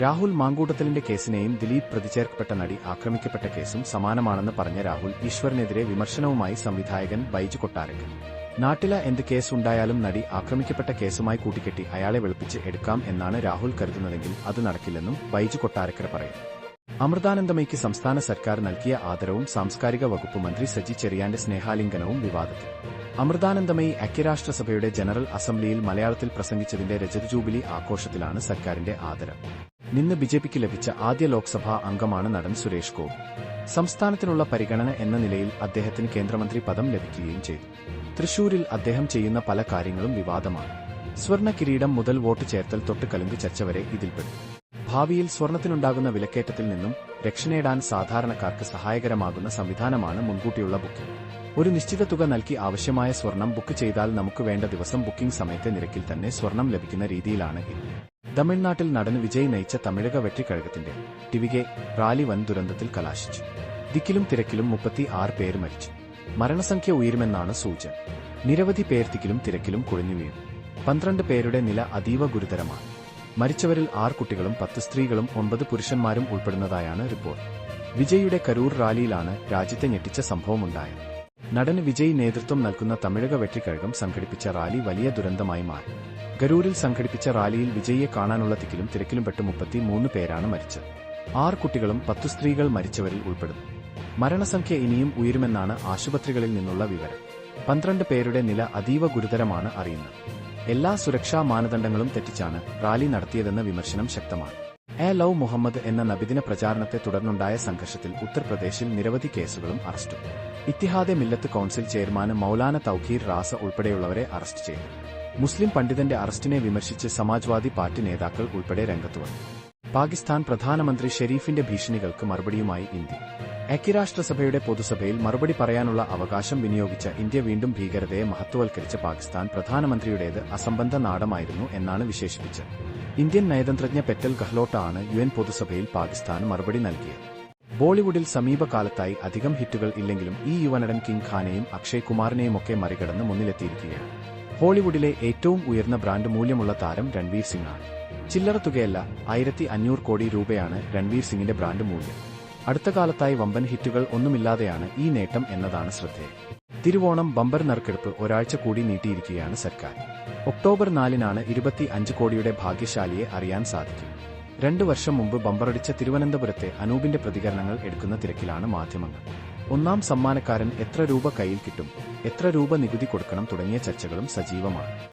രാഹുൽ മാങ്കൂട്ടത്തിലിന്റെ കേസിനെയും ദിലീപ് പ്രതിചേർക്കപ്പെട്ട നടി ആക്രമിക്കപ്പെട്ട കേസും സമാനമാണെന്ന് പറഞ്ഞ രാഹുൽ ഈശ്വറിനെതിരെ വിമർശനവുമായി സംവിധായകൻ ബൈജു കൊട്ടാരക്കൽ. നാട്ടില എന്ത് കേസ് ഉണ്ടായാലും നടി ആക്രമിക്കപ്പെട്ട കേസുമായി കൂട്ടിക്കെട്ടി അയാളെ വെളുപ്പിച്ച് എടുക്കാം എന്നാണ് രാഹുൽ കരുതുന്നതെങ്കിൽ അത് നടക്കില്ലെന്നും ബൈജു കൊട്ടാരക്കര പറയുന്നു. അമൃതാനന്ദമയ്ക്ക് സംസ്ഥാന സർക്കാർ നൽകിയ ആദരവും സാംസ്കാരിക വകുപ്പ് മന്ത്രി സജി ചെറിയാന്റെ സ്നേഹാലിംഗനവും വിവാദത്തിൽ. അമൃതാനന്ദമയി ഐക്യരാഷ്ട്രസഭയുടെ ജനറൽ അസംബ്ലിയിൽ മലയാളത്തിൽ പ്രസംഗിച്ചതിന്റെ രജത ജൂബിലി ആഘോഷത്തിലാണ് സർക്കാരിന്റെ ആദരം. നിന്ന് ബിജെപിക്ക് ലഭിച്ച ആദ്യ ലോക്സഭാ അംഗമാണ് നടൻ സുരേഷ് ഗോപി. സംസ്ഥാനത്തിനുള്ള പരിഗണന എന്ന നിലയിൽ അദ്ദേഹത്തിന് കേന്ദ്രമന്ത്രി പദം ലഭിക്കുകയും ചെയ്തു. തൃശൂരിൽ അദ്ദേഹം ചെയ്യുന്ന പല കാര്യങ്ങളും വിവാദമാണ്. സ്വർണ്ണ കിരീടം മുതൽ വോട്ട് ചേർത്തൽ തൊട്ട് കലുങ്ക് ചർച്ച വരെ ഇതിൽപ്പെടും. ഭാവിയിൽ സ്വർണത്തിനുണ്ടാകുന്ന വിലക്കയറ്റത്തിൽ നിന്നും രക്ഷനേടാൻ സാധാരണക്കാർക്ക് സഹായകരമാകുന്ന സംവിധാനമാണ് മുൻകൂട്ടിയുള്ള ബുക്കിംഗ്. ഒരു നിശ്ചിത തുക നൽകി ആവശ്യമായ സ്വർണം ബുക്ക് ചെയ്താൽ നമുക്ക് വേണ്ട ദിവസം ബുക്കിംഗ് സമയത്തെ നിരക്കിൽ തന്നെ സ്വർണം ലഭിക്കുന്ന രീതിയിലാണ് ഇത്. തമിഴ്നാട്ടിൽ നടന് വിജയ് നയിച്ച തമിഴക വെട്രിക്കഴകത്തിന്റെ ടിവികെ റാലി വൻ ദുരന്തത്തിൽ കലാശിച്ചു. ദിക്കിലും തിരക്കിലും 36 പേര് മരിച്ചു. മരണസംഖ്യ ഉയരുമെന്നാണ് സൂചന. നിരവധി പേർ തിക്കിലും തിരക്കിലും കുഴഞ്ഞു വീണു. 12 പേരുടെ നില അതീവ ഗുരുതരമാണ്. മരിച്ചവരിൽ 6 കുട്ടികളും 10 സ്ത്രീകളും 9 പുരുഷന്മാരും ഉൾപ്പെടുന്നതായാണ് റിപ്പോർട്ട്. വിജയുടെ കരൂർ റാലിയിലാണ് രാജ്യത്തെ ഞെട്ടിച്ച സംഭവമുണ്ടായത്. നടന് വിജയ് നേതൃത്വം നൽകുന്ന തമിഴക വെട്രിക്കഴകം സംഘടിപ്പിച്ച റാലി വലിയ ദുരന്തമായി മാറി. ഗരൂരിൽ സംഘടിപ്പിച്ച റാലിയിൽ വിജയിയെ കാണാനുള്ള തിക്കിലും തിരക്കിലും പെട്ട് 33 പേരാണ് മരിച്ചത്. 6 കുട്ടികളും 10 സ്ത്രീകൾ മരിച്ചവരിൽ ഉൾപ്പെടുന്നു. മരണസംഖ്യ ഇനിയും ഉയരുമെന്നാണ് ആശുപത്രികളിൽ നിന്നുള്ള വിവരം. 12 പേരുടെ നില അതീവ ഗുരുതരമാണ് അറിയുന്നത്. എല്ലാ സുരക്ഷാ മാനദണ്ഡങ്ങളും തെറ്റിച്ചാണ് റാലി നടത്തിയതെന്ന വിമർശനം ശക്തമാണ്. എ ലവ് മുഹമ്മദ് എന്ന നബിദിന പ്രചാരണത്തെ തുടർന്നുണ്ടായ സംഘർഷത്തിൽ ഉത്തർപ്രദേശിൽ നിരവധി കേസുകളും അറസ്റ്റും. ഇത്തിഹാദെ മില്ലത്ത് കൌൺസിൽ ചെയർമാൻ മൌലാന തൗഖീർ റാസ ഉൾപ്പെടെയുള്ളവരെ അറസ്റ്റ് ചെയ്തു. മുസ്ലിം പണ്ഡിതന്റെ അറസ്റ്റിനെ വിമർശിച്ച് സമാജ്വാദി പാർട്ടി നേതാക്കൾ ഉൾപ്പെടെ രംഗത്തുവന്നു. പാകിസ്ഥാൻ പ്രധാനമന്ത്രി ഷെരീഫിന്റെ ഭീഷണികൾക്ക് മറുപടിയുമായി ഇന്ത്യ. ഐക്യരാഷ്ട്രസഭയുടെ പൊതുസഭയിൽ മറുപടി പറയാനുള്ള അവകാശം വിനിയോഗിച്ച ഇന്ത്യ വീണ്ടും ഭീകരതയെ മഹത്വവൽക്കരിച്ച പാകിസ്ഥാൻ പ്രധാനമന്ത്രിയുടേത് അസംബന്ധ നാടകമായിരുന്നു എന്നാണ് വിശേഷിപ്പിച്ചത്. ഇന്ത്യൻ നയതന്ത്രജ്ഞ പെറ്റൽ ഗഹ്ലോട്ടാണ് UN പൊതുസഭയിൽ പാകിസ്ഥാന് മറുപടി നൽകിയത്. ബോളിവുഡിൽ സമീപകാലത്തായി അധികം ഹിറ്റുകൾ ഇല്ലെങ്കിലും ഈ യുവനടൻ കിങ് ഖാനെയും അക്ഷയ് കുമാറിനെയുമൊക്കെ മറികടന്ന് മുന്നിലെത്തിയിരിക്കുകയാണ്. ഹോളിവുഡിലെ ഏറ്റവും ഉയർന്ന ബ്രാൻഡ് മൂല്യമുള്ള താരം രൺവീർ സിംഗാണ്. ചില്ലറ തുകയല്ല, 1500 കോടി രൂപയാണ് രൺവീർ സിംഗിന്റെ ബ്രാൻഡ് മൂല്യം. അടുത്ത കാലത്തായി വമ്പൻ ഹിറ്റുകൾ ഒന്നുമില്ലാതെയാണ് ഈ നേട്ടം എന്നതാണ് ശ്രദ്ധേയം. തിരുവോണം ബമ്പർ നറുക്കെടുപ്പ് ഒരാഴ്ച കൂടി നീട്ടിയിരിക്കുകയാണ് സർക്കാർ. ഒക്ടോബർ 4-നാണ് 25 കോടിയുടെ ഭാഗ്യശാലിയെ അറിയാൻ സാധിക്കും. 2 വർഷം മുമ്പ് ബമ്പറടിച്ച തിരുവനന്തപുരത്തെ അനൂപിന്റെ പ്രതികരണങ്ങൾ എടുക്കുന്ന തിരക്കിലാണ് മാധ്യമങ്ങൾ. 1ാം സമ്മാനക്കാരൻ എത്ര രൂപ കയ്യിൽ കിട്ടും, എത്ര രൂപ നികുതി കൊടുക്കണം തുടങ്ങിയ ചർച്ചകളും സജീവമാണ്.